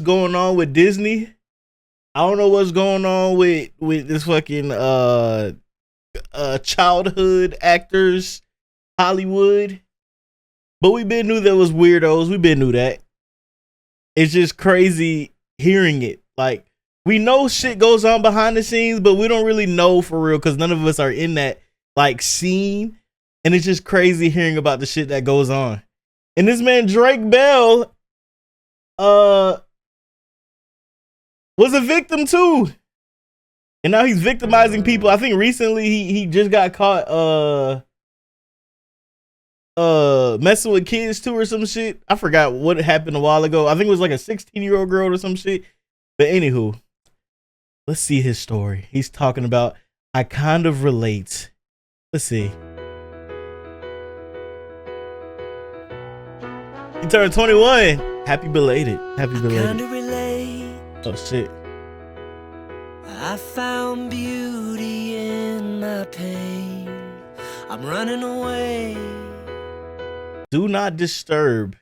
going on with Disney. I don't know what's going on with this fucking childhood actors, Hollywood. But we been knew there was weirdos. We been knew that. It's just crazy hearing it. Like, we know shit goes on behind the scenes, but we don't really know for real because none of us are in that like scene. And it's just crazy hearing about the shit that goes on. And this man Drake Bell was a victim too. And now he's victimizing people. I think recently he just got caught messing with kids too or some shit. I forgot what happened a while ago. I think it was like a 16-year-old girl or some shit. But anywho, let's see his story. He's talking about I kind of relate. Let's see. He turned 21. Happy belated. Happy belated. Oh shit. I found beauty in my pain. I'm running away. Do not disturb.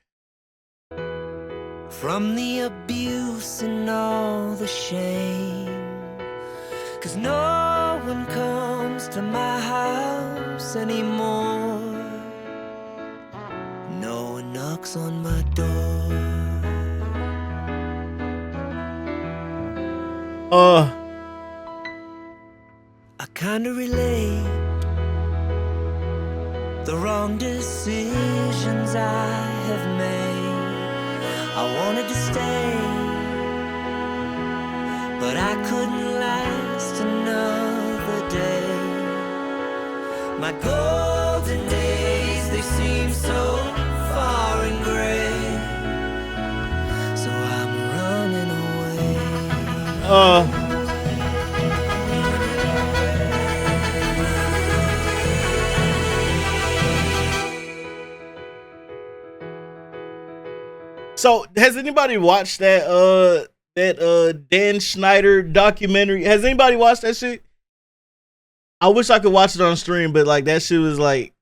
From the abuse and all the shame. 'Cause no one comes to my house anymore. No one knocks on my door. I kinda relate. The wrong decisions I have made. I wanted to stay, but I couldn't last another day. My golden days, they seem so far and gray. So I'm running away. So has anybody watched that Dan Schneider documentary? Has anybody watched that shit? I wish I could watch it on stream, but like that shit was like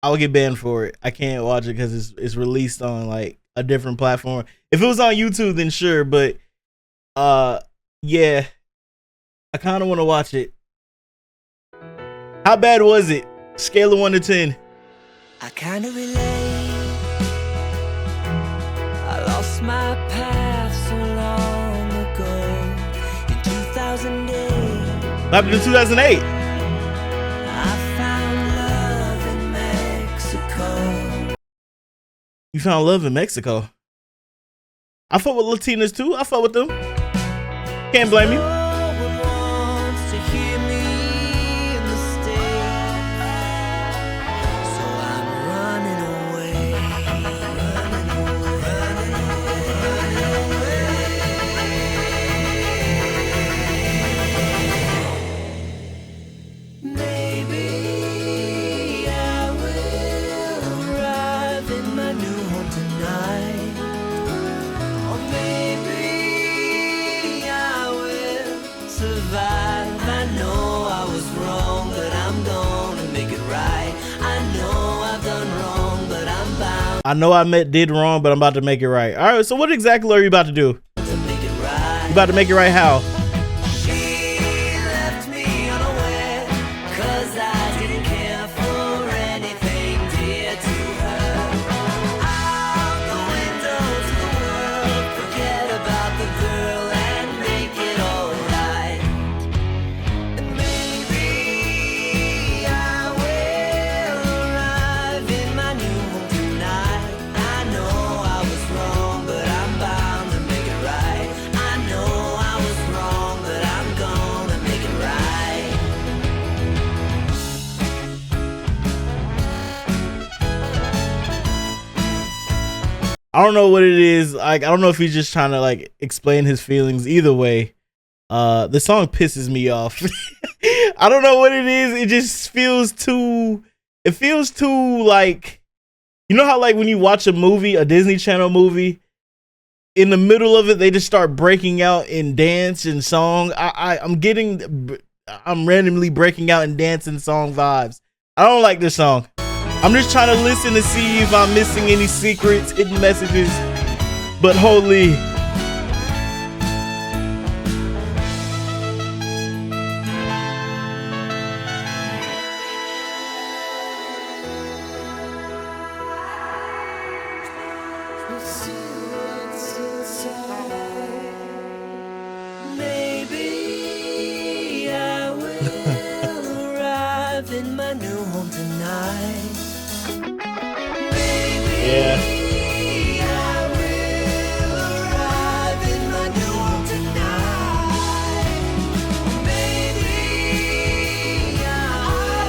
I would get banned for it. I can't watch it because it's released on like a different platform. If it was on YouTube, then sure, but yeah, I kind of want to watch it. How bad was it? Scale of 1 to 10. I kind of relate. I lost my path so long ago in 2008. What happened in 2008? I found love in Mexico. You found love in Mexico. I fought with Latinas too. I fought with them. Can't blame you. No one wants to hear me in the States. So I'm running away. Running away. Running away. Maybe I will arrive in my new home tonight. Or maybe I will survive. I know I was wrong, but I'm gonna make it right. I know I've done wrong, but I'm bound I know I did wrong, but I'm about to make it right. All right, so what exactly are you about to do? to make it right. You about to make it right how? She left me unaware, 'cause I didn't care for anything dear to her. Out the window to the world, forget about the girl and make it alright. And maybe I will arrive in my new home tonight. I know I was wrong, but I'm bound to make it right. I know I was wrong, but I'm gonna make it right. I don't know what it is. Like, I don't know if he's just trying to like explain his feelings. Either way, the song pisses me off. I don't know what it is. It just feels too. It feels too like, you know how like when you watch a movie, a Disney Channel movie, in the middle of it they just start breaking out in dance and song. I'm randomly breaking out in dance and song vibes. I don't like this song. I'm just trying to listen to see if I'm missing any secrets, hidden messages. But holy, see what's inside. Maybe I will arrive in my new home tonight. Maybe Yeah. I will arrive in my new home tonight. Maybe I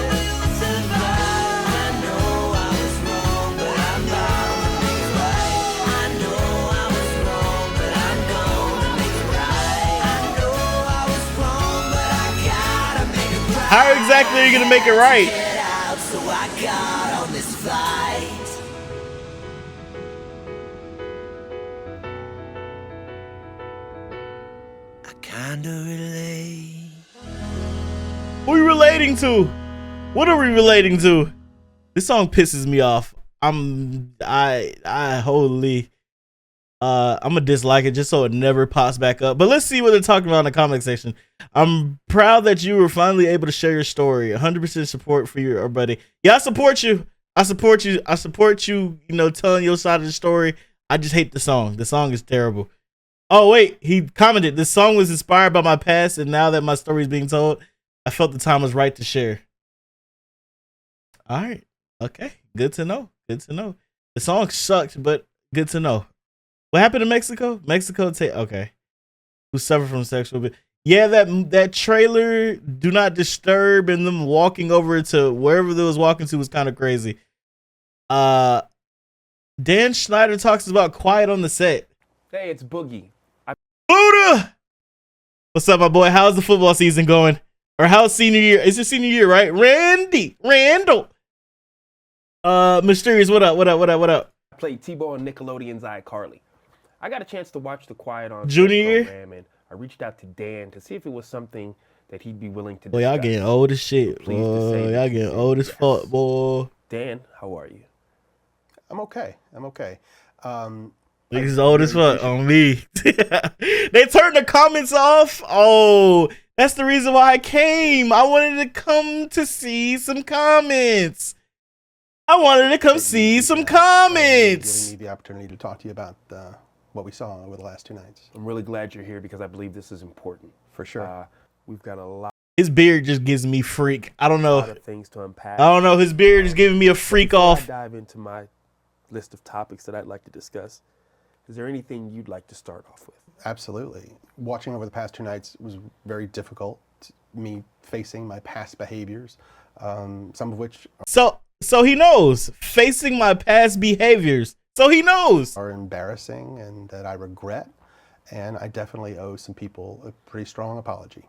will survive. I know I was wrong, but I'm bound to make it right. I know I was wrong, but I'm gonna make it right. I know I was wrong, but I gotta make it right. How exactly are you gonna make it right? Get out, so I got on this flight. I kinda relate. Who are you relating to? What are we relating to? This song pisses me off. I'm gonna dislike it just so it never pops back up. But let's see what they're talking about in the comment section. I'm proud that you were finally able to share your story. 100% support for your buddy. Yeah, I support you. I support you. I support you. You know, telling your side of the story. I just hate the song. The song is terrible. Oh wait, he commented. This song was inspired by my past, and now that my story is being told, I felt the time was right to share. All right. Okay. Good to know. Good to know. The song sucked, but good to know. What happened in Mexico? Okay. Who suffered from sexual abuse. Yeah, that trailer, Do Not Disturb, and them walking over to wherever they was walking to was kind of crazy. Dan Schneider talks about quiet on the set. Hey, it's Boogie. Buddha! What's up, my boy? How's the football season going? Or how's senior year? It's your senior year, right? Randall. Mysterious, what up? I played T-Bo on Nickelodeon's iCarly. I got a chance to watch the Quiet on Set Junior year? program, and I reached out to Dan to see if it was something that he'd be willing to Boy, discuss. y'all getting old as shit. Pleased to say Boy, that y'all he getting said old as yes. fuck, boy. Dan, how are you? I'm okay. Niggas old as fuck on me. They turned the comments off. Oh, that's the reason why I came. I wanted to come to see some comments. Giving me comments. the opportunity to talk to you about what we saw over the last 2 nights. I'm really glad you're here because I believe this is important. For sure. We've got a lot His beard just gives me freak. I don't know. of things to unpack. I don't know. His beard is giving me a freak Before off. I dive into my list of topics that I'd like to discuss, is there anything you'd like to start off with? Absolutely. Watching over the past 2 nights was very difficult. Me facing my past behaviors, some of which So he knows. Facing my past behaviors. So he knows. are embarrassing and that I regret. And I definitely owe some people a pretty strong apology.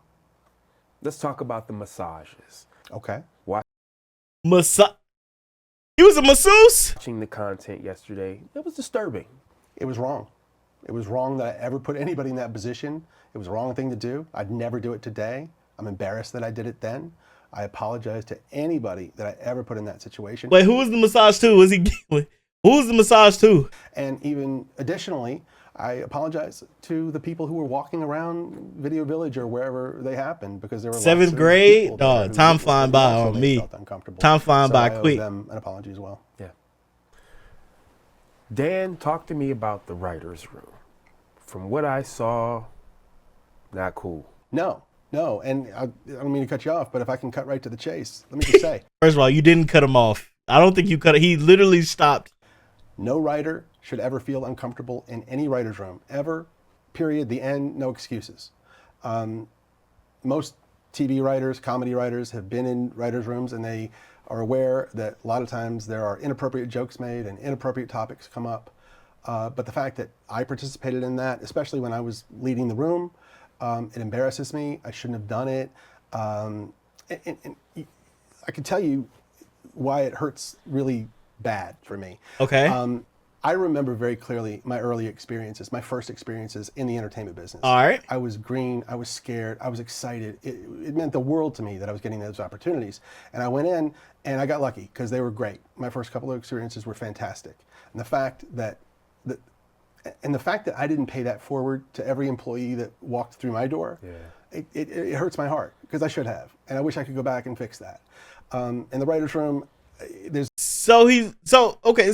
Let's talk about the massages. Okay. You was a masseuse? Watching the content yesterday, it was disturbing. It was wrong. It was wrong that I ever put anybody in that position. It was the wrong thing to do. I'd never do it today. I'm embarrassed that I did it then. I apologize to anybody that I ever put in that situation. Wait, who was the massage to? Who was the massage to? And even additionally, I apologize to the people who were walking around Video Village or wherever they happened, because there were Seventh lots of grade? people there Dog, who time flying by also on may me. have felt uncomfortable. Time flying So by I owe quick. them an apology as well. Yeah. Dan, talk to me about the writer's room. From what I saw, not cool. No, and I don't mean to cut you off, but if I can cut right to the chase, let me just say, First of all, you didn't cut him off. I don't think you cut it. He literally stopped. no writer should ever feel uncomfortable in any writer's room, ever, period, the end, no excuses. Most TV writers, comedy writers have been in writers' rooms, and they are aware that a lot of times there are inappropriate jokes made and inappropriate topics come up. But the fact that I participated in that, especially when I was leading the room, it embarrasses me. I shouldn't have done it. And I can tell you why it hurts really bad for me. Okay. I remember very clearly my early experiences, my first experiences in the entertainment business. All right. I was green, I was scared, I was excited. It meant the world to me that I was getting those opportunities. And I went in and I got lucky because they were great. My first couple of experiences were fantastic. And the fact that I didn't pay that forward to every employee that walked through my door, it hurts my heart because I should have. And I wish I could go back and fix that. In the writer's room, there's Okay.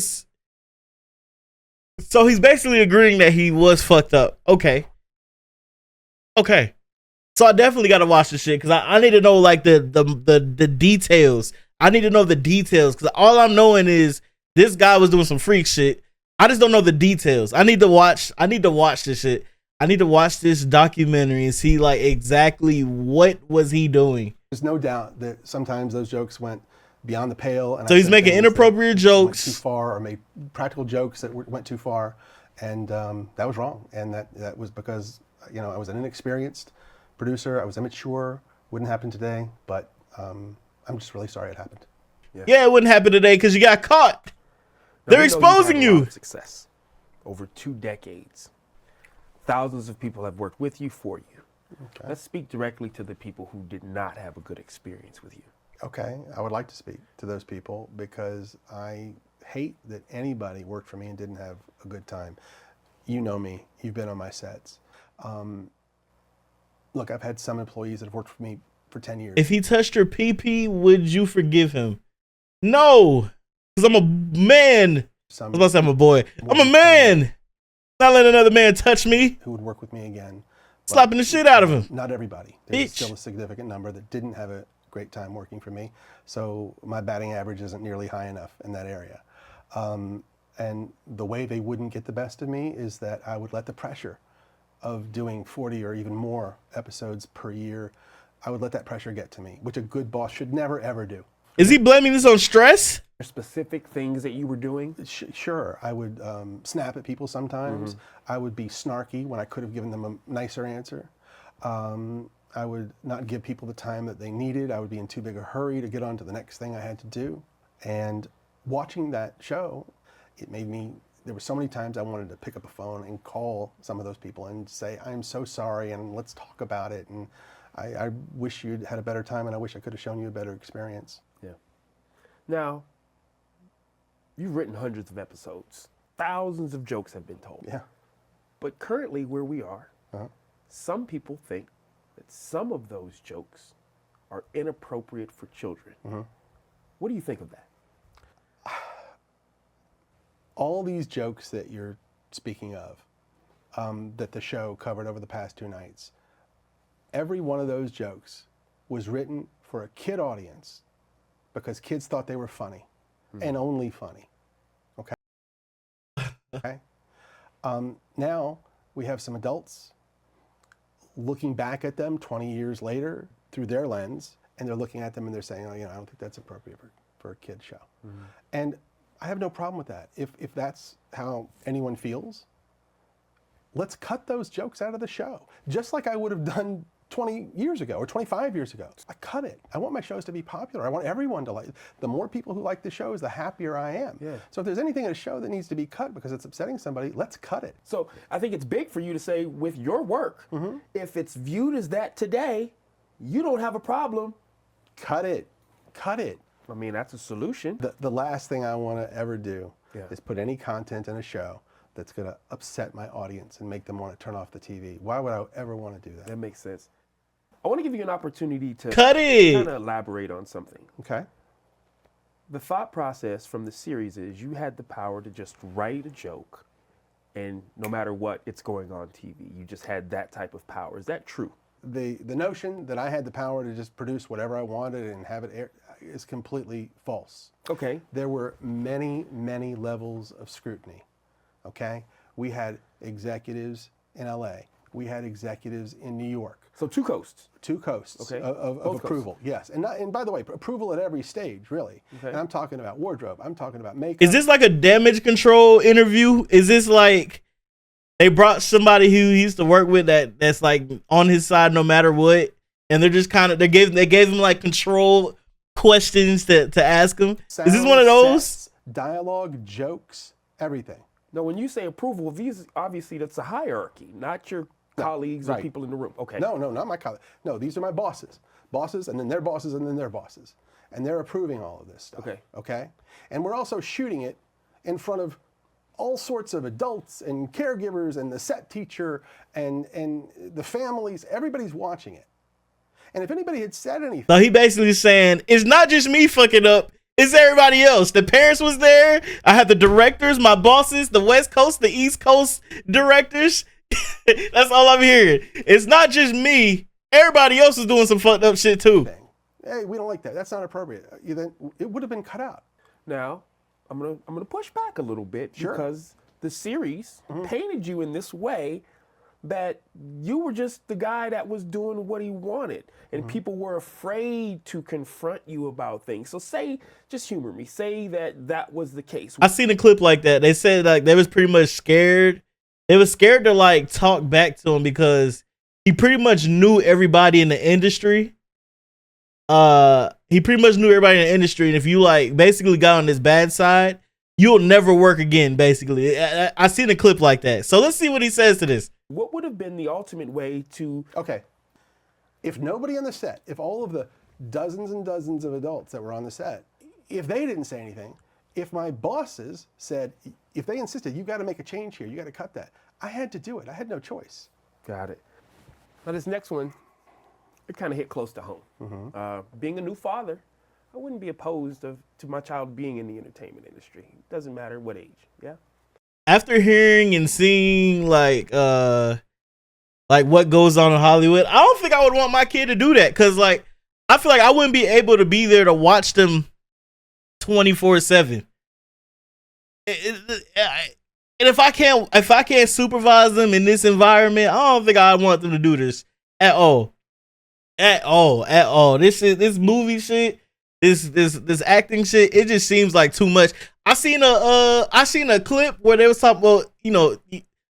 So he's basically agreeing that he was fucked up. Okay. So I definitely got to watch this shit because I need to know like the details. I need to know the details because all I'm knowing is this guy was doing some freak shit. I just don't know the details. I need to watch this shit. I need to watch this documentary and see like exactly what was he doing. There's no doubt that sometimes those jokes went beyond the pale. And So he's making inappropriate jokes. Went too far, or made practical jokes that went too far, and that was wrong. And that was because I was an inexperienced producer. I was immature. Wouldn't happen today, but I'm just really sorry it happened. Yeah, it wouldn't happen today because you got caught. They're exposing you. Success over 2 decades. Thousands of people have worked with you, for you. Okay. Let's speak directly to the people who did not have a good experience with you. Okay, I would like to speak to those people because I hate that anybody worked for me and didn't have a good time. You know me. You've been on my sets. Look, I've had some employees that have worked for me for 10 years. If he touched your pee-pee, would you forgive him? No, because I'm a man. I was about to say I'm a boy. I'm a man. Not letting another man touch me. Who would work with me again. Slapping the shit out of him. Not everybody. There's still a significant number that didn't have a great time working for me. So my batting average isn't nearly high enough in that area. And the way they wouldn't get the best of me is that I would let the pressure of doing 40 or even more episodes per year, I would let that pressure get to me, which a good boss should never, ever do. Is he blaming this on stress? Specific things that you were doing? Sure. I would snap at people sometimes. I would be snarky when I could have given them a nicer answer. I would not give people the time that they needed. I would be in too big a hurry to get on to the next thing I had to do. And watching that show, it made me, there were so many times I wanted to pick up a phone and call some of those people and say, I'm so sorry and let's talk about it. And I wish you'd had a better time and I wish I could have shown you a better experience. Yeah. Now, you've written hundreds of episodes. Thousands of jokes have been told. Yeah. But currently where we are, some people think that some of those jokes are inappropriate for children. What do you think of that? All these jokes that you're speaking of, that the show covered over the past 2 nights, every one of those jokes was written for a kid audience because kids thought they were funny and only funny. Okay? Now we have some adults looking back at them 20 years later through their lens, and they're looking at them and they're saying, I don't think that's appropriate for a kid's show. And I have no problem with that. If that's how anyone feels, let's cut those jokes out of the show. Just like I would have done 20 years ago or 25 years ago. I cut it. I want my shows to be popular. I want everyone to like. The more people who like the shows, the happier I am. Yeah. So if there's anything in a show that needs to be cut because it's upsetting somebody, let's cut it. So I think it's big for you to say with your work, if it's viewed as that today, you don't have a problem. Cut it. Cut it. I mean, that's a solution. The last thing I want to ever do is put any content in a show that's going to upset my audience and make them want to turn off the TV. Why would I ever want to do that? That makes sense. I want to give you an opportunity to Cut it. kind of elaborate on something. Okay. The thought process from the series is you had the power to just write a joke, and no matter what, it's going on TV. You just had that type of power. Is that true? The notion that I had the power to just produce whatever I wanted and have it air is completely false. Okay. There were many, many levels of scrutiny. Okay? We had executives in LA. We had executives in New York. So 2 coasts. 2 coasts Okay. of Both approval. coasts. Yes. And by the way, approval at every stage, really. Okay. And I'm talking about wardrobe. I'm talking about makeup. Is this like a damage control interview? Is this like they brought somebody who he used to work with that's like on his side no matter what, and they're just kind of they gave him like control questions to ask him? Sound, Is this one of those? sets, dialogue, jokes, everything. Now, when you say approval, these obviously that's a hierarchy, not your colleagues or right. people in the room. Okay. No, not my colleague. No, these are my bosses. Bosses, and then their bosses, and then their bosses. And they're approving all of this stuff. Okay. Okay? And we're also shooting it in front of all sorts of adults and caregivers and the set teacher and the families. Everybody's watching it. And if anybody had said anything, So he basically saying it's not just me fucking up. It's everybody else. The parents was there. I had the directors, my bosses, the West Coast, the East Coast directors. That's all I'm hearing. It's not just me. Everybody else is doing some fucked up shit too. Hey, we don't like that. That's not appropriate. It would have been cut out. Now, I'm gonna push back a little bit because the series painted you in this way that you were just the guy that was doing what he wanted, and people were afraid to confront you about things. So just humor me. Say that was the case. I seen a clip like that. They said like they was pretty much scared. They was scared to like talk back to him because he pretty much knew everybody in the industry. He pretty much knew everybody in the industry, and if you like basically got on this bad side, you'll never work again. Basically, I seen a clip like that. So let's see what he says to this. What would have been the ultimate way to? Okay, if nobody on the set, if all of the dozens and dozens of adults that were on the set, if they didn't say anything, if my bosses said, if they insisted, you got to make a change here, you got to cut that, I had to do it. I had no choice. Got it. Now this next one, it kind of hit close to home. Being a new father, I wouldn't be opposed to my child being in the entertainment industry. It doesn't matter what age. Yeah. After hearing and seeing like what goes on in Hollywood, I don't think I would want my kid to do that because like I feel like I wouldn't be able to be there to watch them 24/7. And if I can't supervise them in this environment, I don't think I want them to do this at all. At all. This movie shit, this acting shit, it just seems like too much. I seen a clip where they was talking about, you know,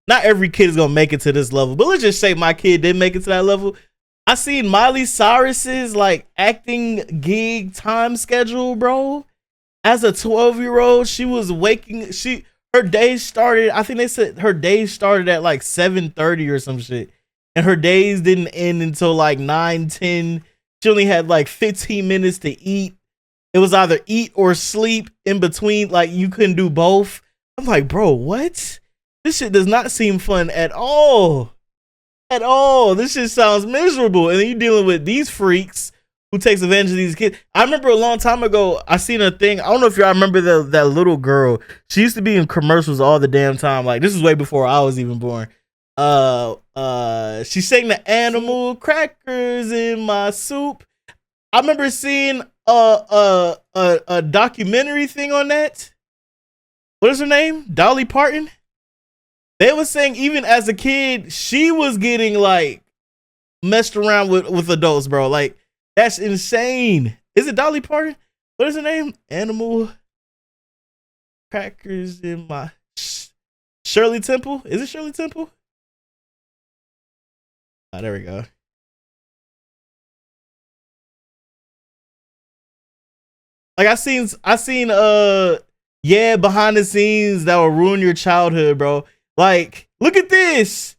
not every kid is gonna make it to this level, but let's just say my kid did make it to that level. I seen Miley Cyrus's like acting gig time schedule, bro. As a 12-year-old, she was her days started, I think they said her days started at like 7:30 or some shit. And her days didn't end until like 9-10. She only had like 15 minutes to eat. It was either eat or sleep in between. Like you couldn't do both. I'm like, bro, what? This shit does not seem fun at all. At all. This shit sounds miserable. And then you're dealing with these freaks who takes advantage of these kids. I remember a long time ago, I seen a thing. I don't know if y'all remember that little girl. She used to be in commercials all the damn time. Like this is way before I was even born. She sang the animal crackers in my soup. I remember seeing a documentary thing on that. What is her name? Dolly Parton. They were saying even as a kid, she was getting like messed around with adults, bro. Like that's insane. Is it Dolly Parton? What is her name? Animal crackers in my Shirley Temple. Is it Shirley Temple? Oh, there we go. Like I seen behind the scenes that will ruin your childhood, bro. Like, look at this.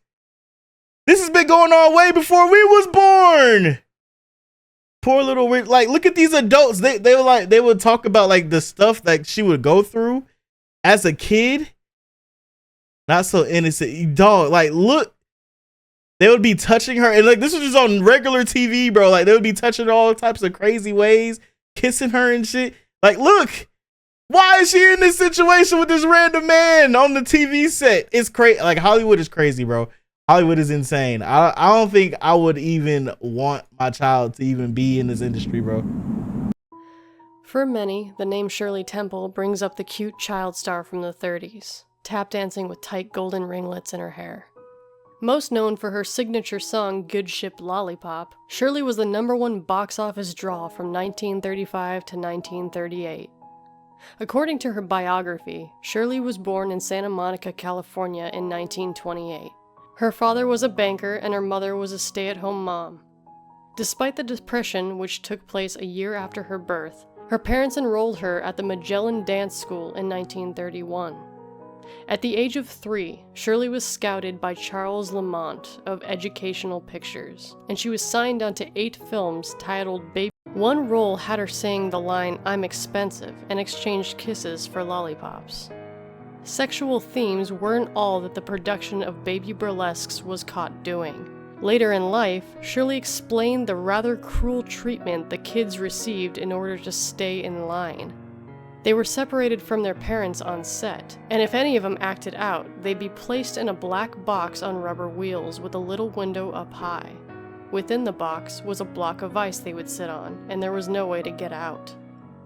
This has been going on way before we was born. Poor little like look at these adults. They would talk about like the stuff that she would go through as a kid. Not so innocent. Dog, like look. They would be touching her, and like this was just on regular TV, bro. Like they would be touching her all types of crazy ways, kissing her and shit. Like, look, why is she in this situation with this random man on the TV set? It's crazy. Like Hollywood is crazy, bro. Hollywood is insane. I don't think I would even want my child to even be in this industry, bro. For many, the name Shirley Temple brings up the cute child star from the 30s, tap dancing with tight golden ringlets in her hair. Most known for her signature song Good Ship Lollipop, Shirley was the #1 box office draw from 1935 to 1938. According to her biography, Shirley was born in Santa Monica, California in 1928. Her father was a banker and her mother was a stay-at-home mom. Despite the depression which took place a year after her birth, her parents enrolled her at the Magellan Dance School in 1931. At the age of 3, Shirley was scouted by Charles Lamont of Educational Pictures, and she was signed onto 8 films titled Baby. One role had her saying the line, "I'm expensive," and exchanged kisses for lollipops. Sexual themes weren't all that the production of Baby Burlesques was caught doing. Later in life, Shirley explained the rather cruel treatment the kids received in order to stay in line. They were separated from their parents on set, and if any of them acted out, they'd be placed in a black box on rubber wheels with a little window up high. Within the box was a block of ice they would sit on, and there was no way to get out.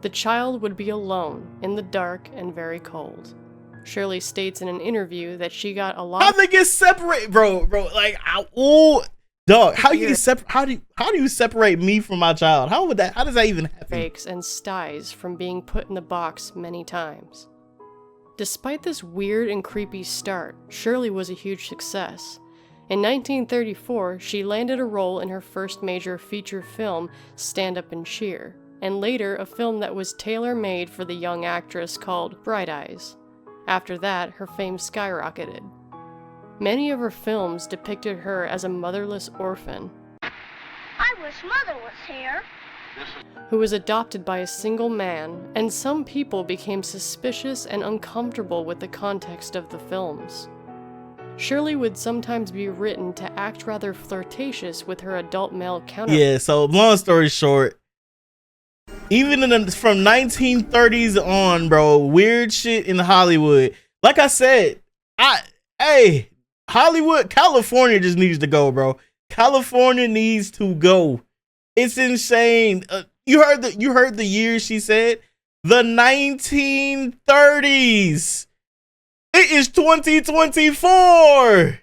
The child would be alone, in the dark and very cold. Shirley states in an interview that she got a lot. How they get separated, bro? Like, dog. How you How do you separate me from my child? How does that even happen? Fakes and styes from being put in the box many times. Despite this weird and creepy start, Shirley was a huge success. In 1934, she landed a role in her first major feature film, Stand Up and Cheer, and later a film that was tailor-made for the young actress called Bright Eyes. After that, her fame skyrocketed. Many of her films depicted her as a motherless orphan I wish Mother was here. who was adopted by a single man, and some people became suspicious and uncomfortable with the context of the films. Shirley would sometimes be written to act rather flirtatious with her adult male counterpart. Yeah, so long story short, even from 1930s on, bro, weird shit in Hollywood. Like I said, Hollywood, California just needs to go, bro. California needs to go. It's insane. You heard the year she said? The 1930s. It is 2024.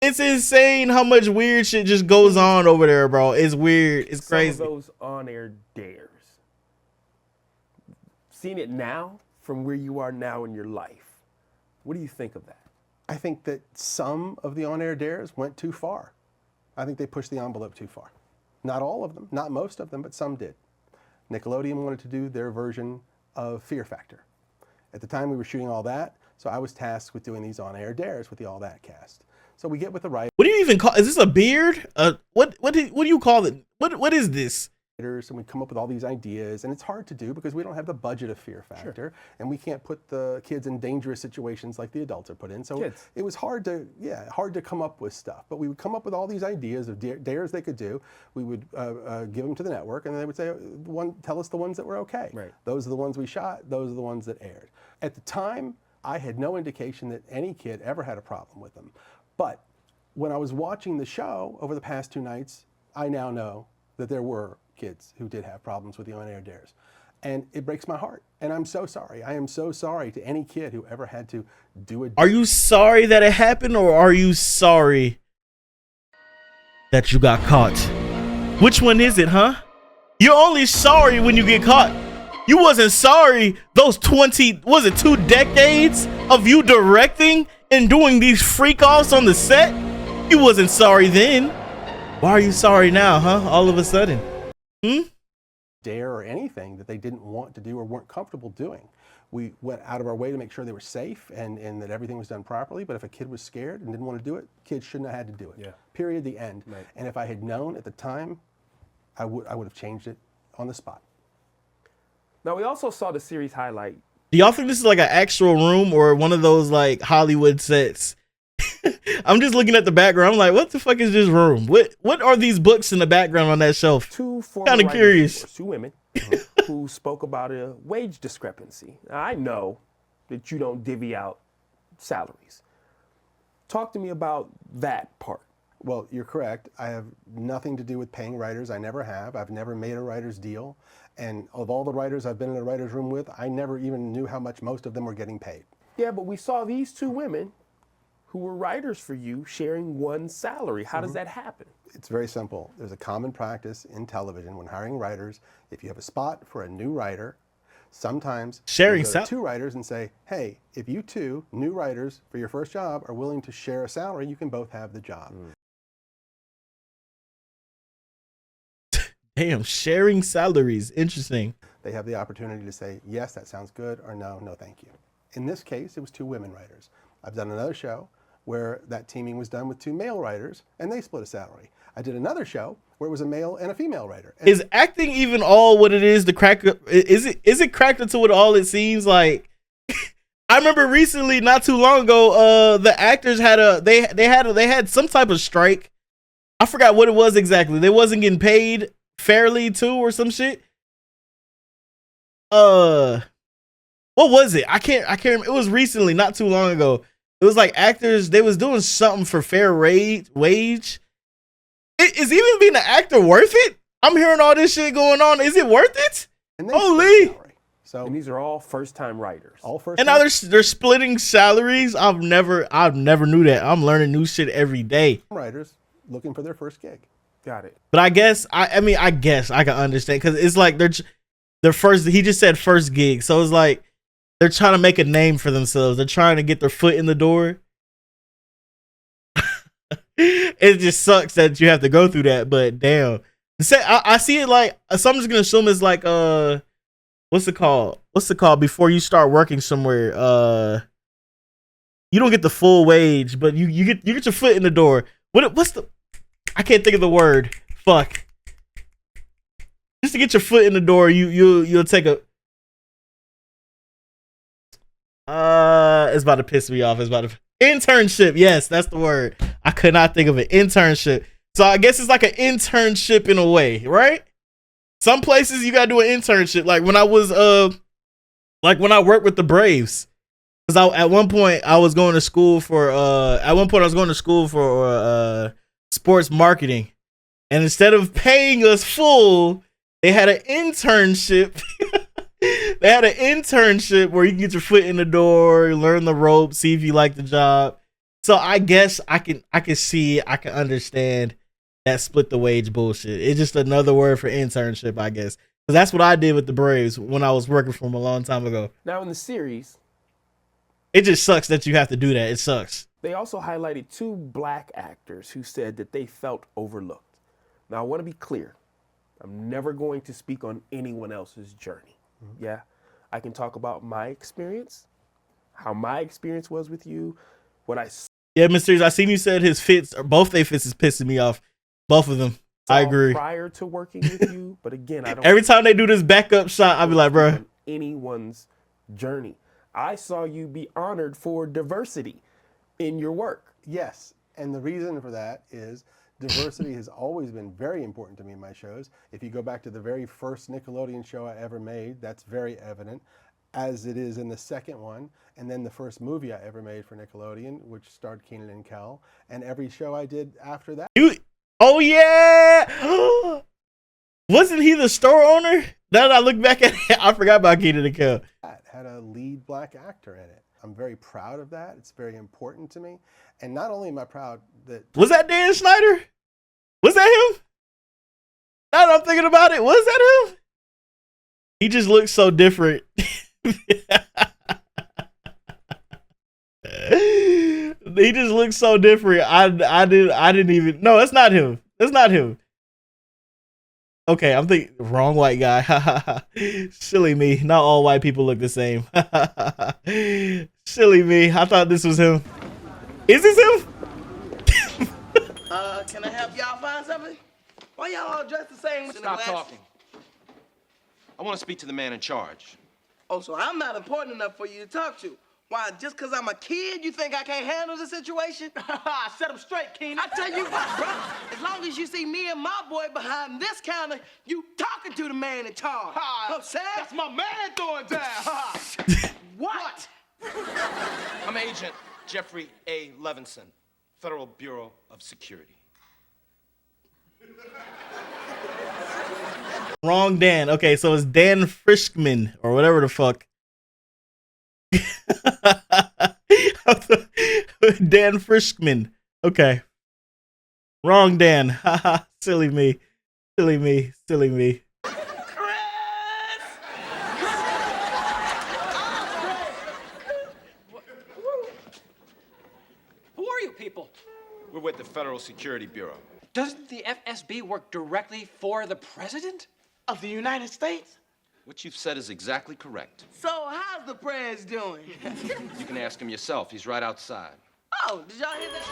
It's insane how much weird shit just goes on over there, bro. It's weird. It's crazy. Some of those on-air dares. Seeing it now from where you are now in your life. What do you think of that? I think that some of the on-air dares went too far. I think they pushed the envelope too far. Not all of them, not most of them, but some did. Nickelodeon wanted to do their version of Fear Factor. At the time we were shooting All That, so I was tasked with doing these on-air dares with the All That cast. So we get with the writers. What do you even call? Is this a beard? What do you call it? What is this? And we come up with all these ideas, and it's hard to do because we don't have the budget of Fear Factor, and we can't put the kids in dangerous situations like the adults are put in. So it was hard to come up with stuff. But we would come up with all these ideas of dares they could do. We would give them to the network, and they would say, tell us the ones that were okay. Right. Those are the ones we shot. Those are the ones that aired. At the time, I had no indication that any kid ever had a problem with them. But when I was watching the show over the past 2 nights, I now know that there were kids who did have problems with the on-air dares. And it breaks my heart. And I'm so sorry. I am so sorry to any kid who ever had to do it. Are you sorry that it happened, or are you sorry that you got caught? Which one is it, huh? You're only sorry when you get caught. You wasn't sorry those 2 decades of you directing and doing these freak-offs on the set? You wasn't sorry then. Why are you sorry now, huh? All of a sudden. Dare or anything that they didn't want to do or weren't comfortable doing. We went out of our way to make sure they were safe and that everything was done properly. But if a kid was scared and didn't want to do it, kids shouldn't have had to do it. Yeah. Period, the end. Right. And if I had known at the time, I would have changed it on the spot. Now, we also saw the series highlight. Do y'all think this is like an actual room or one of those like Hollywood sets? I'm just looking at the background. I'm like, what the fuck is this room? What are these books in the background on that shelf? Two former Kind of writers, curious. two women who spoke about a wage discrepancy. Now, I know that you don't divvy out salaries. Talk to me about that part. Well, you're correct. I have nothing to do with paying writers. I never have. I've never made a writer's deal. And of all the writers I've been in a writer's room with, I never even knew how much most of them were getting paid. Yeah, but we saw these two women who were writers for you sharing one salary. How does that happen? It's very simple. There's a common practice in television when hiring writers. If you have a spot for a new writer, sometimes Sharing you go to 2 writers and say, hey, if you 2 new writers for your first job are willing to share a salary, you can both have the job. Damn, sharing salaries. Interesting. They have the opportunity to say, yes, that sounds good, or no, no thank you. In this case, it was 2 women writers. I've done another show where that teaming was done with 2 male writers, and they split a salary. I did another show where it was a male and a female writer. And Is acting even all what it is? The crack is it cracked into what all it seems like? I remember recently, not too long ago, the actors had they had some type of strike. I forgot what it was exactly. They wasn't getting paid fairly too, or some shit. What was it? I can't remember. It was recently, not too long ago. It was like actors, they was doing something for fair wage. Is even being an actor worth it? I'm hearing all this shit going on. Is it worth it? And they Holy. So And these are all first-time writers. all first. And now they're splitting salaries. I've never knew that. I'm learning new shit every day. writers looking for their first gig. Got it. But I guess I guess I can understand because it's like their first. He just said first gig, so it's like they're trying to make a name for themselves. They're trying to get their foot in the door. It just sucks that you have to go through that, but damn. I see it like, so I'm just gonna assume it's like what's it called before you start working somewhere. You don't get the full wage, but you get your foot in the door. What's the, I can't think of the word. Fuck. Just to get your foot in the door, you'll take a it's about to piss me off. Internship. Yes, that's the word. I could not think of it. Internship. So I guess it's like an internship in a way, right? Some places you gotta do an internship. Like when I was when I worked with the Braves. Cause at one point I was going to school for sports marketing. And instead of paying us full, they had an internship. They had an internship where you can get your foot in the door, learn the ropes, see if you like the job. So I guess I can understand that split the wage bullshit. It's just another word for internship, I guess. Because that's what I did with the Braves when I was working for them a long time ago. Now in the series, it just sucks that you have to do that. It sucks. they also highlighted 2 black actors who said that they felt overlooked. Now I want to be clear. I'm never going to speak on anyone else's journey. Yeah, I can talk about my experience, how my experience was with you, what I saw Yeah, Mr. I seen you said his fits, or both their fits is pissing me off. Both of them. I agree. prior to working with you, but again, I don't. Every time they do this backup shot, I'll be like, bro. on anyone's journey. I saw you be honored for diversity in your work. Yes, and the reason for that is diversity has always been very important to me in my shows. If you go back to the very first Nickelodeon show I ever made, that's very evident, as it is in the second one, and then the first movie I ever made for Nickelodeon, which starred Kenan and Kel, and every show I did after that. Oh yeah! Wasn't he the store owner? Now that I look back at it, I forgot about Kenan and Kel. Had a lead black actor in it. I'm very proud of that. It's very important to me. And not only am I proud that... Was that Dan Schneider? Was that him? Now that I'm thinking about it, was that him? He just looks so different. He just looks so different. I didn't even. No, that's not him. That's not him. Okay, I'm thinking wrong white guy. Silly me. Not all white people look the same. Silly me. I thought this was him. Is this him? Can I help y'all find something? Why y'all all dressed the same with the Stop glass? talking. I want to speak to the man in charge. Oh, so I'm not important enough for you to talk to. Why, just because I'm a kid, you think I can't handle the situation? Set him straight, Keenan. I tell you what, bro, as long as you see me and my boy behind this counter, you talking to the man in charge. Upset? That's my man throwing down. What? I'm Agent Jeffrey A. Levinson, Federal Bureau of Security. Wrong Dan. Okay, so it's Dan Frischman or whatever the fuck. Dan Frischman. Okay. Wrong Dan. Haha. Silly me. Silly me. Silly me. Who are you people? We're with the Federal Security Bureau. Doesn't the FSB work directly for the president? Of the United States? What you've said is exactly correct. So how's the prez doing? You can ask him yourself. He's right outside. Oh, did y'all hear that?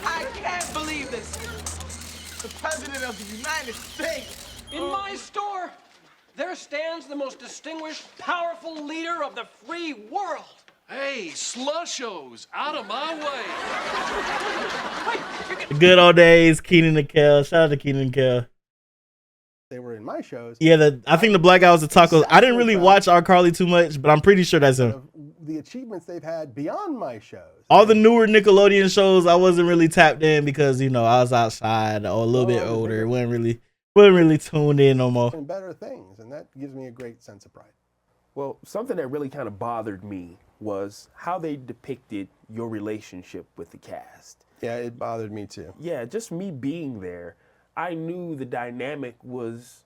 I can't believe this. The president of the United States. In my store, there stands the most distinguished, powerful leader of the free world. Hey, slushos, out of my way. Good old days, Keenan and Kel. Shout out to Keenan and Kel. They were in my shows. Yeah, I think the black guy was the taco. I didn't really watch iCarly too much, but I'm pretty sure that's him. The achievements they've had beyond my shows. All the newer Nickelodeon shows, I wasn't really tapped in because I was outside or a little bit older. wasn't really tuned in no more. And better things, and that gives me a great sense of pride. Well, something that really kind of bothered me was how they depicted your relationship with the cast. Yeah, it bothered me too. Yeah, just me being there, I knew the dynamic was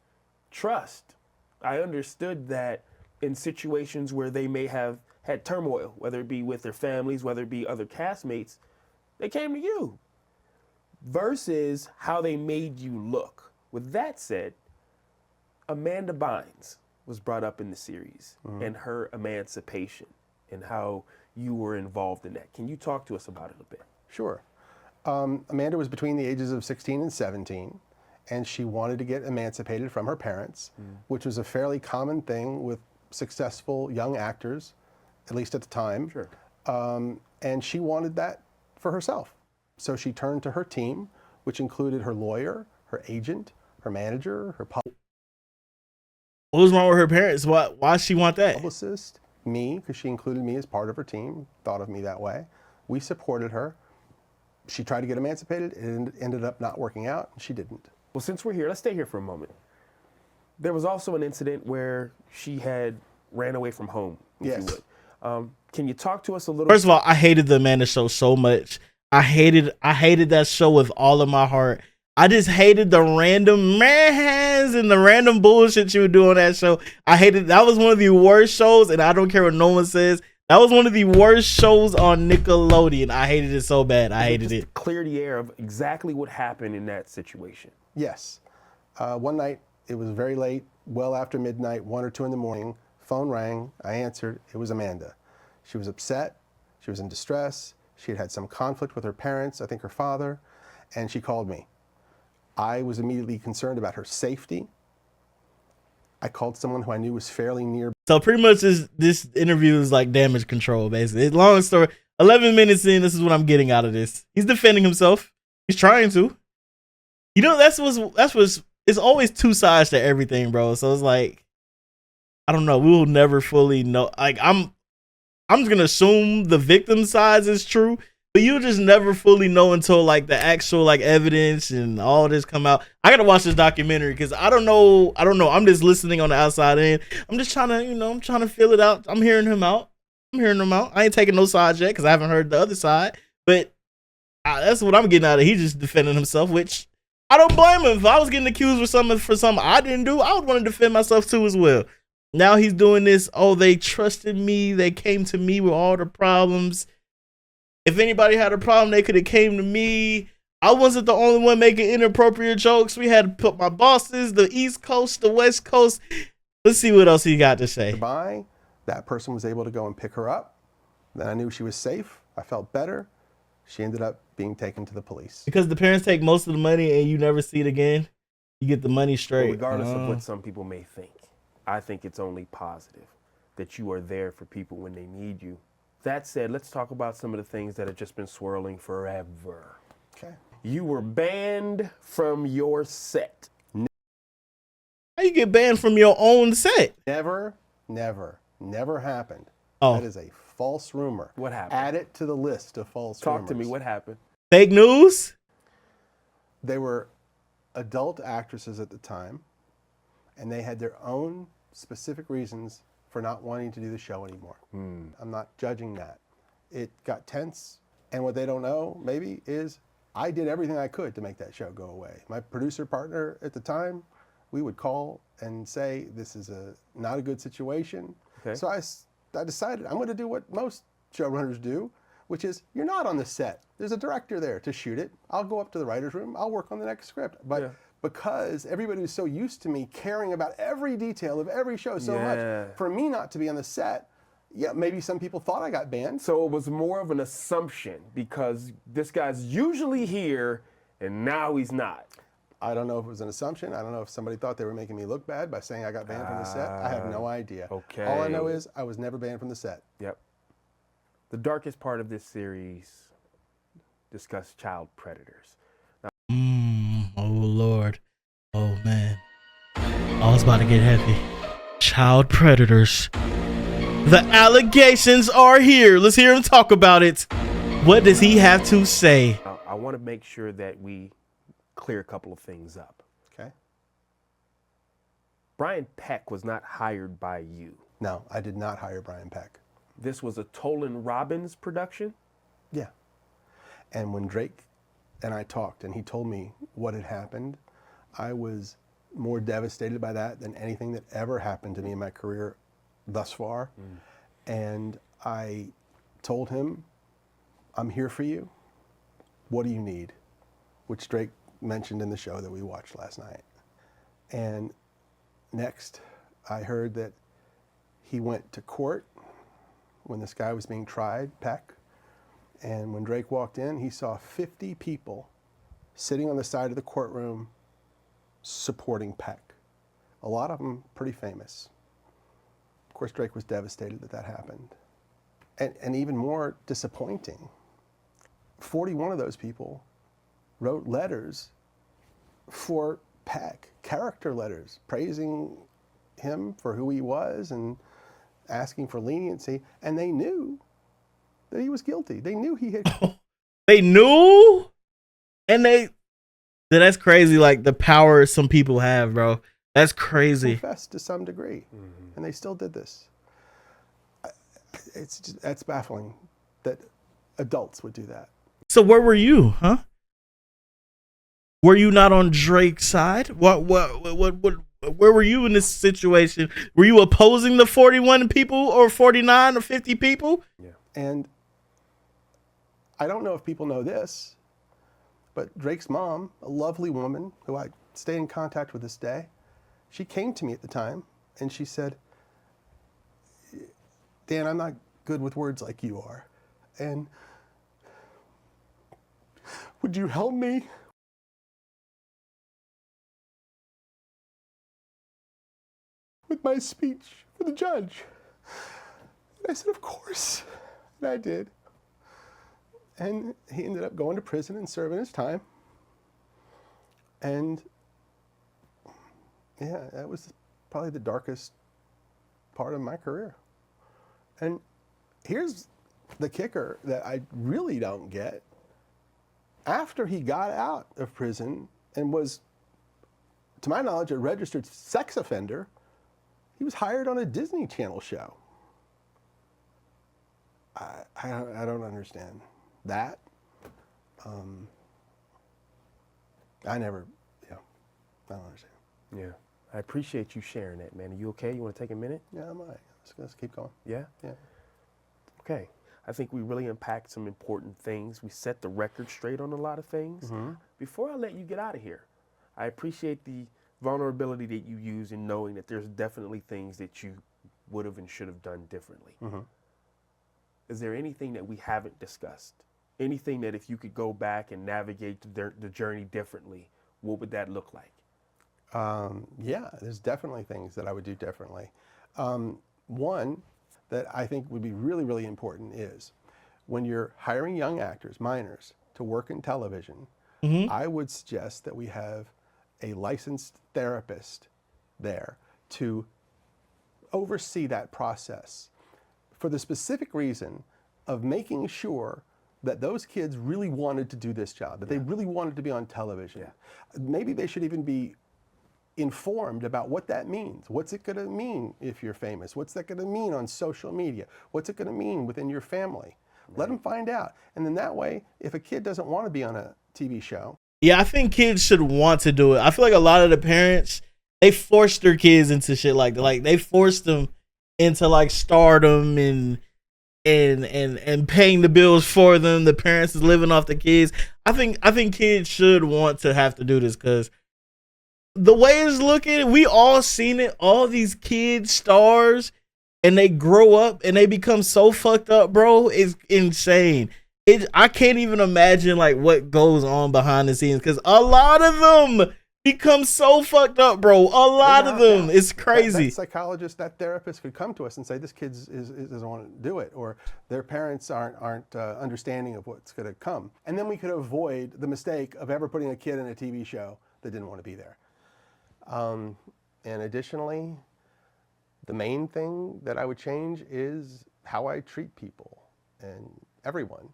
trust. I understood that in situations where they may have had turmoil, whether it be with their families, whether it be other castmates, they came to you. Versus how they made you look. With that said, Amanda Bynes was brought up in the series and her emancipation and how you were involved in that. Can you talk to us about it a bit? Sure. Amanda was between the ages of 16 and 17, and she wanted to get emancipated from her parents, which was a fairly common thing with successful young actors, at least at the time. Sure. And she wanted that for herself. So she turned to her team, which included her lawyer, her agent, her manager, her What was wrong with her parents? Why she want that? publicist, me, because she included me as part of her team, thought of me that way. We supported her. She tried to get emancipated. It ended up not working out. She didn't. Well, since we're here, let's stay here for a moment. There was also an incident where she had ran away from home, if Yes. you would. Can you talk to us a little? First of all, I hated the Amanda Show so much. I hated that show with all of my heart. I just hated the random mans and the random bullshit you would do on that show. I hated that was one of the worst shows, and I don't care what no one says. That was one of the worst shows on Nickelodeon. I hated it so bad. I hated it. Clear the air of exactly what happened in that situation. Yes. One night, it was very late, well after midnight, 1 or 2 in the morning. Phone rang. I answered. It was Amanda. She was upset. She was in distress. She had had some conflict with her parents, I think her father, and she called me. I was immediately concerned about her safety. I called someone who I knew was fairly near. So pretty much this interview is like damage control, basically. Long story. 11 minutes in, this is what I'm getting out of this. He's defending himself. He's trying to. That's what's it's always two sides to everything, bro. So it's like, I don't know. We will never fully know. Like I'm just gonna assume the victim side is true, but you just never fully know until like the actual like evidence and all this come out. I gotta watch this documentary because I don't know. I'm just listening on the outside in. I'm just trying to, I'm trying to feel it out. I'm hearing him out. I ain't taking no sides yet because I haven't heard the other side. But that's what I'm getting out of. He just defending himself, which I don't blame him. If I was getting accused for something I didn't do, I would want to defend myself too as well. Now he's doing this. Oh, they trusted me. They came to me with all the problems. If anybody had a problem, they could have came to me. I wasn't the only one making inappropriate jokes. We had to put my bosses, the East Coast, the West Coast. Let's see what else he got to say. Nearby, that person was able to go and pick her up. Then I knew she was safe. I felt better. She ended up being taken to the police. Because the parents take most of the money and you never see it again. You get the money straight. Well, regardless of what some people may think, I think it's only positive that you are there for people when they need you. That said, let's talk about some of the things that have just been swirling forever. Okay. You were banned from your set. How you get banned from your own set? Never happened. Oh. That is a false rumor. What happened? Add it to the list of false rumors. Talk to me. What happened? Fake news? They were adult actresses at the time, and they had their own specific reasons for not wanting to do the show anymore. I'm not judging that. It got tense, and what they don't know, maybe, is I did everything I could to make that show go away. My producer partner at the time, we would call and say, this is not a good situation. Okay. So I decided I'm going to do what most showrunners do, which is you're not on the set. There's a director there to shoot it. I'll go up to the writer's room. I'll work on the next script. But because everybody was so used to me caring about every detail of every show so much, for me not to be on the set, maybe some people thought I got banned. So it was more of an assumption because this guy's usually here and now he's not. I don't know if it was an assumption. I don't know if somebody thought they were making me look bad by saying I got banned from the set. I have no idea. Okay. All I know is I was never banned from the set. Yep. The darkest part of this series discussed child predators. Oh Lord. Oh man. Oh, it's about to get heavy. Child predators. The allegations are here. Let's hear him talk about it. What does he have to say? I want to make sure that we clear a couple of things up. Okay. Brian Peck was not hired by you. No, I did not hire Brian Peck. This was a Tolan Robbins production? Yeah. And when Drake and I talked and he told me what had happened, I was more devastated by that than anything that ever happened to me in my career thus far. And I told him, I'm here for you. What do you need? Which Drake mentioned in the show that we watched last night. And next, I heard that he went to court when this guy was being tried, Peck. And when Drake walked in, he saw 50 people sitting on the side of the courtroom supporting Peck. A lot of them pretty famous. Of course, Drake was devastated that that happened. And even more disappointing, 41 of those people wrote letters for Peck, character letters, praising him for who he was and asking for leniency. And they knew that he was guilty. They knew he had. They knew? And that's crazy. Like the power some people have, bro. That's crazy. Confessed to some degree. And they still did this. That's baffling that adults would do that. So where were you, huh? Were you not on Drake's side? What where were you in this situation? Were you opposing the 41 people or 49 or 50 people? Yeah. And I don't know if people know this, but Drake's mom, a lovely woman who I stay in contact with this day, she came to me at the time and she said, Dan, I'm not good with words like you are. And would you help me? With my speech for the judge. And I said, of course. And I did. And he ended up going to prison and serving his time. And yeah, that was probably the darkest part of my career. And here's the kicker that I really don't get. After he got out of prison and was, to my knowledge, a registered sex offender, he was hired on a Disney Channel show. I don't understand that. I don't understand. Yeah. I appreciate you sharing that, man. Are you okay? You want to take a minute? Yeah, I'm all right. Let's keep going. Yeah? Yeah. Okay. I think we really unpacked some important things. We set the record straight on a lot of things. Before I let you get out of here, I appreciate the vulnerability that you use in knowing that there's definitely things that you would have and should have done differently. Is there anything that we haven't discussed? Anything that if you could go back and navigate the journey differently, what would that look like? Yeah, there's definitely things that I would do differently. One that I think would be really, really important is when you're hiring young actors, minors, to work in television, I would suggest that we have a licensed therapist there to oversee that process for the specific reason of making sure that those kids really wanted to do this job, that they really wanted to be on television. Maybe they should even be informed about what that means. What's it going to mean if you're famous? What's that going to mean on social media? What's it going to mean within your family? Let them find out. And then that way, if a kid doesn't want to be on a TV show. Yeah, I think kids should want to do it. I feel like a lot of the parents, they force their kids into shit like that. Like they force them into like stardom and paying the bills for them. The parents is living off the kids. I think kids should want to have to do this because the way it's looking, we all seen it. All these kids stars, and they grow up and they become so fucked up, bro. It's insane. I can't even imagine like what goes on behind the scenes because a lot of them become so fucked up, bro. A lot of them. It's crazy. That psychologist, that therapist could come to us and say, this kid doesn't want to do it, or their parents aren't understanding of what's going to come. And then we could avoid the mistake of ever putting a kid in a TV show that didn't want to be there. And additionally, the main thing that I would change is how I treat people and everyone.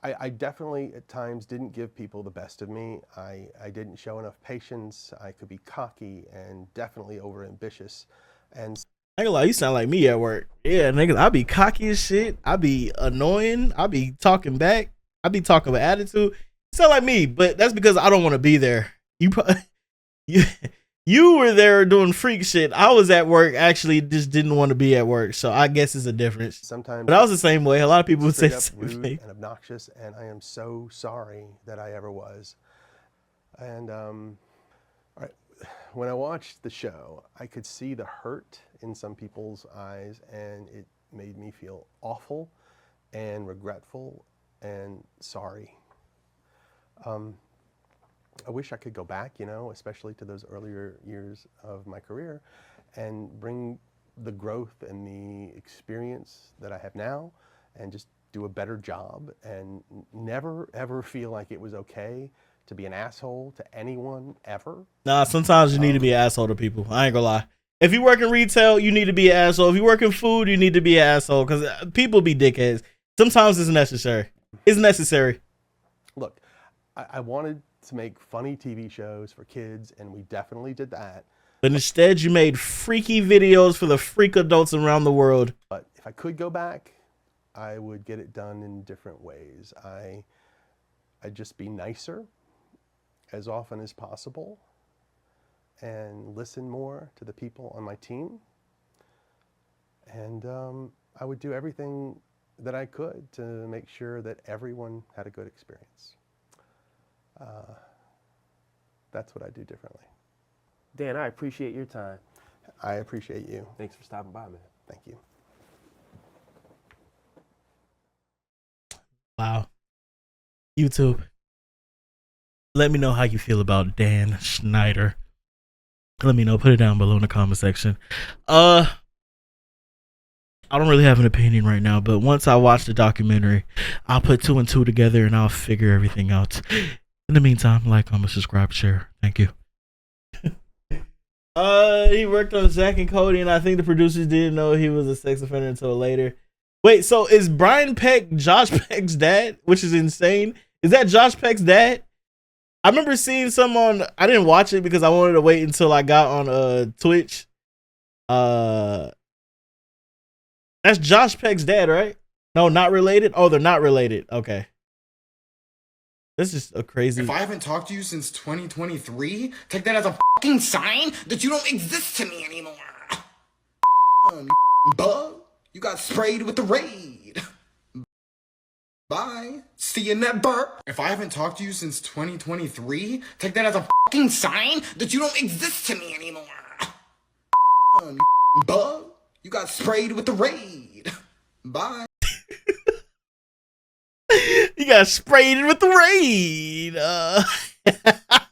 I definitely at times didn't give people the best of me. I didn't show enough patience. I could be cocky and definitely overambitious. And I ain't gonna lie, you sound like me at work. Yeah, niggas, I be cocky as shit. I be annoying. I be talking back. I be talking with attitude. You sound like me, but that's because I don't want to be there. You were there doing freak shit. I was at work, actually just didn't want to be at work. So I guess it's a difference. Sometimes, but I was the same way. A lot of people would say the same rude thing. and obnoxious, and I am so sorry that I ever was. And all right, when I watched the show, I could see the hurt in some people's eyes, and it made me feel awful and regretful and sorry. I wish I could go back, especially to those earlier years of my career, and bring the growth and the experience that I have now and just do a better job and never, ever feel like it was okay to be an asshole to anyone ever. Nah, sometimes you need to be an asshole to people. I ain't gonna lie. If you work in retail, you need to be an asshole. If you work in food, you need to be an asshole because people be dickheads. Sometimes it's necessary. It's necessary. Look, I wanted to make funny TV shows for kids, and we definitely did that. But instead, you made freaky videos for the freak adults around the world. But if I could go back, I would get it done in different ways. I'd just be nicer as often as possible and listen more to the people on my team. And I would do everything that I could to make sure that everyone had a good experience. That's what I do differently. Dan, I appreciate your time. I appreciate you. Thanks for stopping by, man. Thank you. Wow. YouTube. Let me know how you feel about Dan Schneider. Let me know. Put it down below in the comment section. I don't really have an opinion right now, but once I watch the documentary, I'll put 2 and 2 together and I'll figure everything out. In the meantime, like, comment, subscribe, share. Thank you. He worked on Zack and Cody, and I think the producers didn't know he was a sex offender until later. Wait, so is Brian Peck Josh Peck's dad? Which is insane. Is that Josh Peck's dad? I remember seeing some on. I didn't watch it because I wanted to wait until I got on Twitch. That's Josh Peck's dad, right? No, not related. Oh, they're not related. Okay. This is a crazy. If I haven't talked to you since 2023, take that as a fucking sign that you don't exist to me anymore. You bug. You got sprayed with the raid. Bye. See you in that burp. If I haven't talked to you since 2023, take that as a fucking sign that you don't exist to me anymore. You bug. You got sprayed with the raid. Bye. You got sprayed with the raid.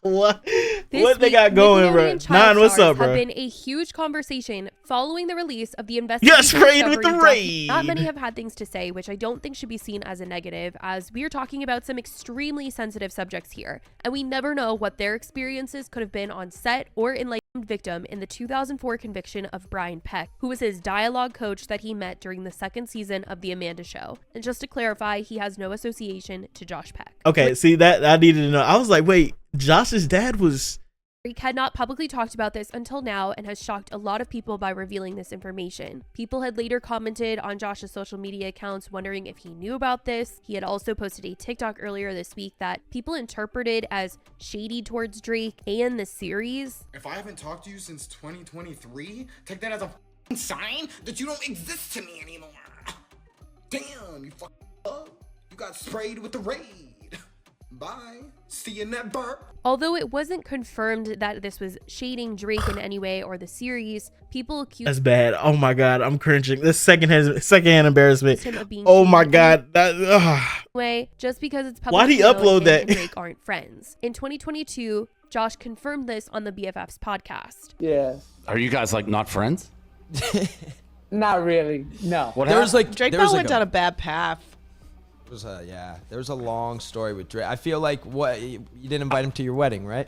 What they got going, bro? Nine, what's up, bro? Have been a huge conversation following the release of the investigation. Yeah, sprayed with the raid. Not many have had things to say, which I don't think should be seen as a negative, as we are talking about some extremely sensitive subjects here, and we never know what their experiences could have been on set or enlightened victim in the 2004 conviction of Brian Peck, who was his dialogue coach that he met during the second season of The Amanda Show. And just to clarify, he has no association to Josh Peck. Okay, see, that I needed to know. I was like, wait, Josh's dad was... Freak had not publicly talked about this until now and has shocked a lot of people by revealing this information. People had later commented on Josh's social media accounts wondering if he knew about this. He had also posted a TikTok earlier this week that people interpreted as shady towards Drake and the series. If I haven't talked to you since 2023, take that as a fucking sign that you don't exist to me anymore. Damn, you fucking bug. You got sprayed with the raid. Bye. See you in that burp. Although it wasn't confirmed that this was shading Drake in any way or the series, people accused. That's bad. Oh my god, I'm cringing. This secondhand embarrassment. Him of being oh my god, way just because it's public. Why'd he upload and that? Drake aren't friends. In 2022, Josh confirmed this on the BFFs podcast. Yeah. Are you guys like not friends? Not really. No. There was like Drake there was Bell like went down a bad path. there was a long story with Drake. I feel like you didn't invite him to your wedding, right?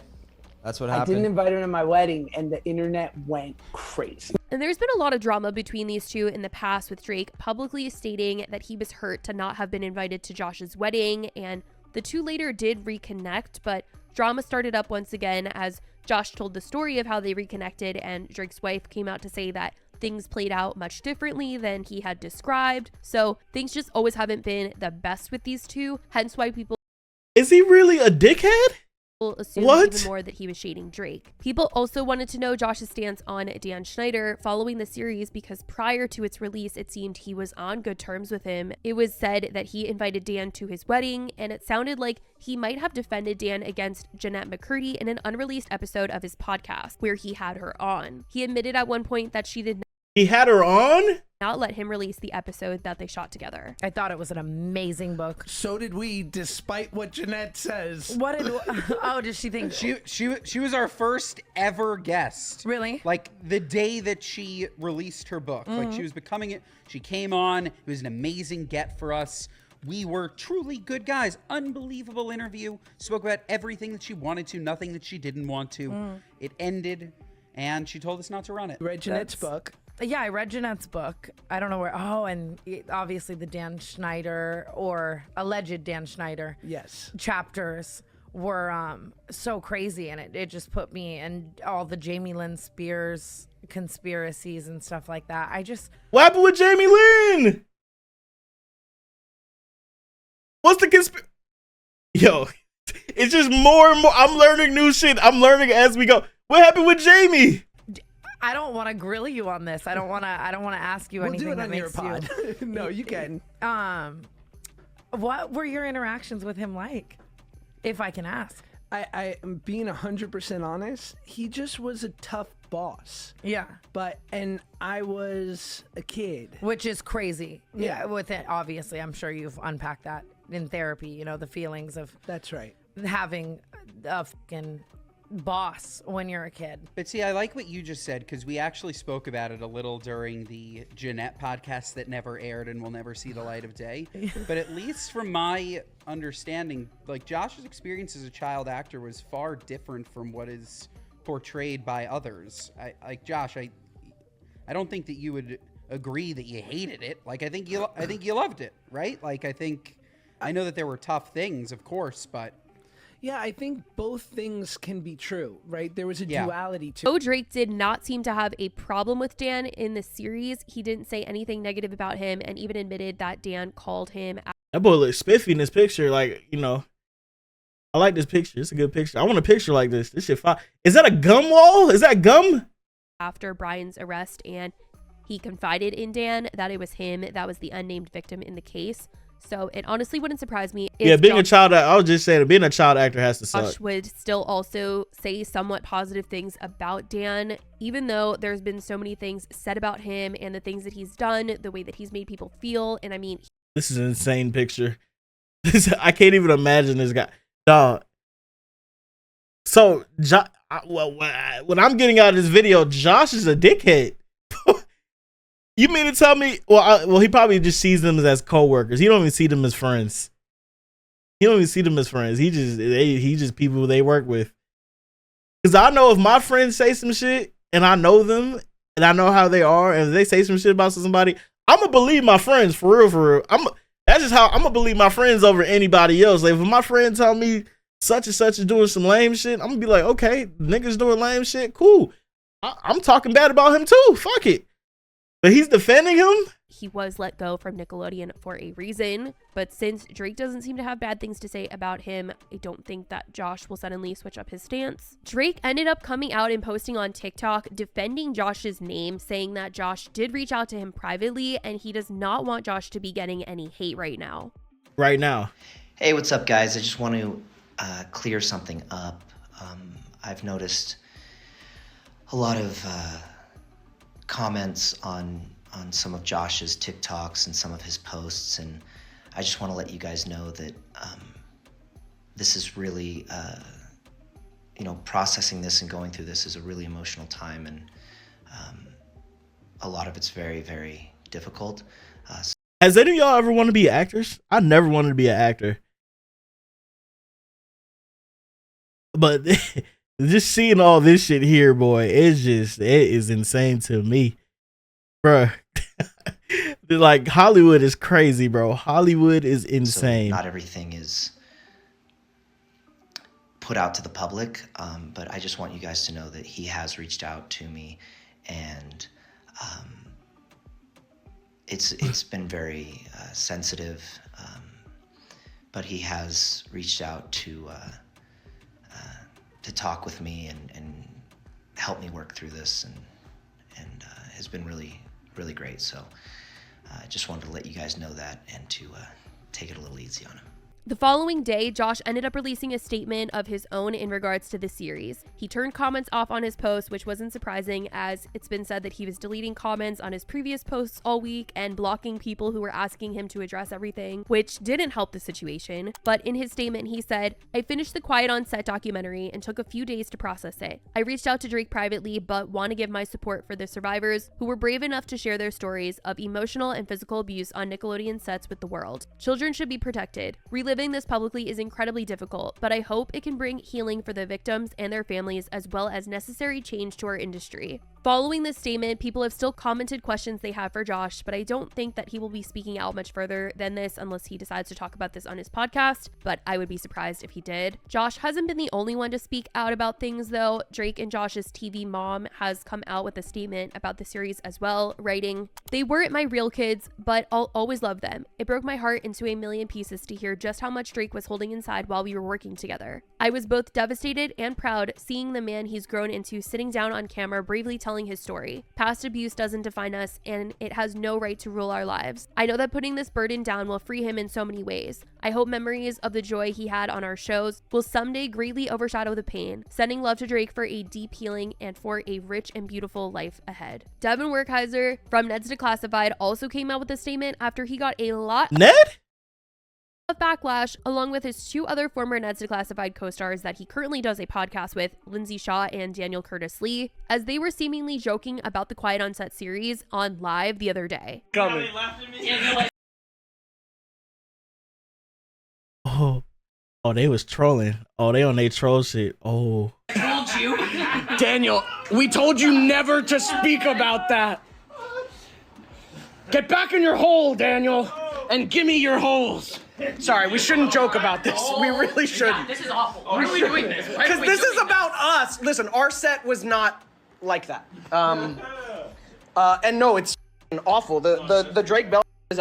That's what I happened. didn't invite him to my wedding, and the internet went crazy. And there's been a lot of drama between these two in the past, with Drake publicly stating that he was hurt to not have been invited to Josh's wedding, and the two later did reconnect, but drama started up once again as Josh told the story of how they reconnected, and Drake's wife came out to say that things played out much differently than he had described. So things just always haven't been the best with these two, hence why people... Is he really a dickhead? Assumed even more that he was shading Drake. People also wanted to know Josh's stance on Dan Schneider following the series, because prior to its release, it seemed he was on good terms with him. It was said that he invited Dan to his wedding, and it sounded like he might have defended Dan against Jeanette McCurdy in an unreleased episode of his podcast, where he had her on. He admitted at one point that she did He had her on? not let him release the episode that they shot together. I thought it was an amazing book. So did we, despite what Jeanette says. What did? Oh, did she think? She was our first ever guest. Really? Like the day that she released her book. Like she was becoming it. She came on. It was an amazing get for us. We were truly good guys. Unbelievable interview. Spoke about everything that she wanted to, nothing that she didn't want to. It ended, and she told us not to run it. Read Jeanette's book. Yeah, I read Jeanette's book. I don't know where. Oh, and obviously the Dan Schneider, or alleged Dan Schneider, yes, chapters were so crazy, and it just put me and all the Jamie Lynn Spears conspiracies and stuff like that. What happened with Jamie Lynn? What's the conspiracy? Yo, it's just more and more. I'm learning new shit. I'm learning as we go. What happened with Jamie? I don't want to grill you on this. I don't want to ask you anything that makes you. No, you can. What were your interactions with him like, if I can ask? I am being 100% honest. He just was a tough boss. Yeah. And I was a kid. Which is crazy. Yeah. With it, obviously, I'm sure you've unpacked that in therapy, you know, the feelings of... That's right. Having a fucking boss when you're a kid. But see, I like what you just said, because we actually spoke about it a little during the Jeanette podcast that never aired and will never see the light of day. But at least from my understanding, like, Josh's experience as a child actor was far different from what is portrayed by others. Josh, I don't think that you would agree that you hated it. Like, I think you loved it, right? Like, I know that there were tough things, of course, but... Yeah, I think both things can be true, right? There was a duality to it. Though Drake did not seem to have a problem with Dan in the series, he didn't say anything negative about him, and even admitted that Dan called him. That boy looks spiffy in this picture. Like, you know, I like this picture. It's a good picture. I want a picture like this. This shit fire. Is that a gum wall? Is that gum? After Brian's arrest, and he confided in Dan that it was him that was the unnamed victim in the case. So it honestly wouldn't surprise me if being a child, I was just saying, being a child actor has to suck. Josh would still also say somewhat positive things about Dan, even though there's been so many things said about him and the things that he's done, the way that he's made people feel. And I mean, this is an insane picture. I can't even imagine this guy. Dog. So, what I'm getting out of this video, Josh is a dickhead. You mean to tell me? Well, he probably just sees them as co-workers. He don't even see them as friends. He just people they work with. Because I know if my friends say some shit and I know them and I know how they are, and if they say some shit about somebody, I'm gonna believe my friends for real. That's just how I'm gonna believe my friends over anybody else. Like, if my friend tell me such and such is doing some lame shit, I'm gonna be like, okay, niggas doing lame shit, cool. I'm talking bad about him too. Fuck it. But he's defending him? He was let go from Nickelodeon for a reason, but since Drake doesn't seem to have bad things to say about him, I don't think that Josh will suddenly switch up his stance. Drake ended up coming out and posting on TikTok defending Josh's name, saying that Josh did reach out to him privately and he does not want Josh to be getting any hate right now. Hey, what's up, guys? I just want to clear something up. I've noticed a lot of comments on some of Josh's TikToks and some of his posts, and I just want to let you guys know that this is really processing this and going through this is a really emotional time, and a lot of it's very, very difficult. Has any of y'all ever wanted to be actors? I never wanted to be an actor. But just seeing all this shit here, boy, it is insane to me. Bruh. Like, Hollywood is crazy, bro. Hollywood is insane. So not everything is put out to the public, but I just want you guys to know that he has reached out to me, and it's been very sensitive, but he has reached out to talk with me and help me work through this, and has been really, really great. So I just wanted to let you guys know that, and to take it a little easy on him. The following day, Josh ended up releasing a statement of his own in regards to the series. He turned comments off on his post, which wasn't surprising, as it's been said that he was deleting comments on his previous posts all week and blocking people who were asking him to address everything, which didn't help the situation. But in his statement, he said, "I finished the Quiet on Set documentary and took a few days to process it. I reached out to Drake privately, but want to give my support for the survivors who were brave enough to share their stories of emotional and physical abuse on Nickelodeon sets with the world. Children should be protected. Reliving this publicly is incredibly difficult, but I hope it can bring healing for the victims and their families, as well as necessary change to our industry." Following this statement, people have still commented questions they have for Josh, but I don't think that he will be speaking out much further than this unless he decides to talk about this on his podcast, but I would be surprised if he did. Josh hasn't been the only one to speak out about things, though. Drake and Josh's TV mom has come out with a statement about the series as well, writing, "They weren't my real kids, but I'll always love them. It broke my heart into a million pieces to hear just how much Drake was holding inside while we were working together. I was both devastated and proud seeing the man he's grown into sitting down on camera bravely telling his story. Past abuse doesn't define us, and it has no right to rule our lives. I know that putting this burden down will free him in so many ways. I hope memories of the joy he had on our shows will someday greatly overshadow the pain. Sending love to Drake for a deep healing and for a rich and beautiful life ahead." Devin Werkheiser from Ned's Declassified also came out with a statement after he got a lot of backlash, along with his two other former Ned's Declassified co-stars that he currently does a podcast with, Lindsay Shaw and Daniel Curtis Lee, as they were seemingly joking about the Quiet on Set series on Live the other day. Oh, they was trolling. Oh, they on their troll shit. Oh. I told you. Daniel, we told you never to speak about that. Get back in your hole, Daniel, and give me your holes. Sorry, we shouldn't joke about this. We really shouldn't. This is awful. Why are we doing this? Because this is about us. Listen, our set was not like that. And no, it's awful. The Drake Bell is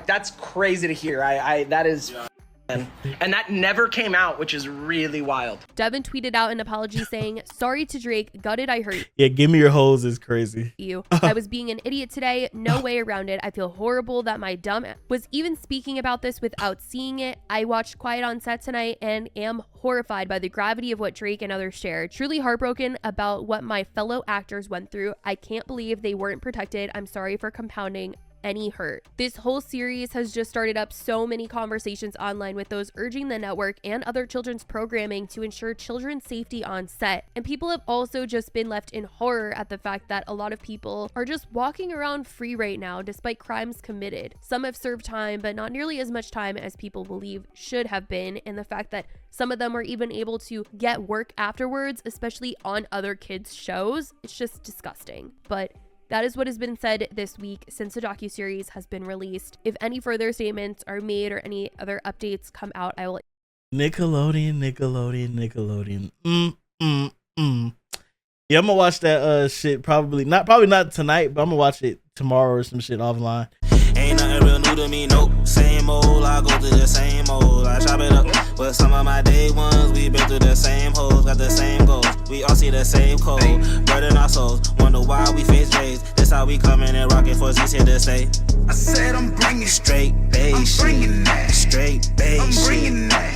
that's crazy to hear. That is. And that never came out, which is really wild. Devin tweeted out an apology saying, "Sorry to Drake, gutted I hurt Yeah, give me your hoes is crazy. you. I was being an idiot today, no way around it. I feel horrible that my dumb was even speaking about this without seeing it. I watched Quiet on Set tonight and am horrified by the gravity of what Drake and others shared. Truly heartbroken about what my fellow actors went through. I can't believe they weren't protected. I'm sorry for compounding any hurt. This whole series has just started up so many conversations online with those urging the network and other children's programming to ensure children's safety on set. And people have also just been left in horror at the fact that a lot of people are just walking around free right now despite crimes committed. Some have served time, but not nearly as much time as people believe should have been, and the fact that some of them were even able to get work afterwards, especially on other kids' shows. It's just disgusting. But that is what has been said this week since the docuseries has been released. If any further statements are made or any other updates come out, I will. Nickelodeon. Yeah, I'm gonna watch that shit probably not tonight, but I'm gonna watch it tomorrow or some shit offline. Ain't nothing real new to me, nope. Same old, I go through the same old. I chop it up, but some of my day ones, we been through the same hoes, got the same goals. We all see the same code, burden our souls. Wonder why we face days. This how we coming and rocking for Z's here to stay. I said I'm bringing straight bass, I'm bringing that straight bass, I'm bringing that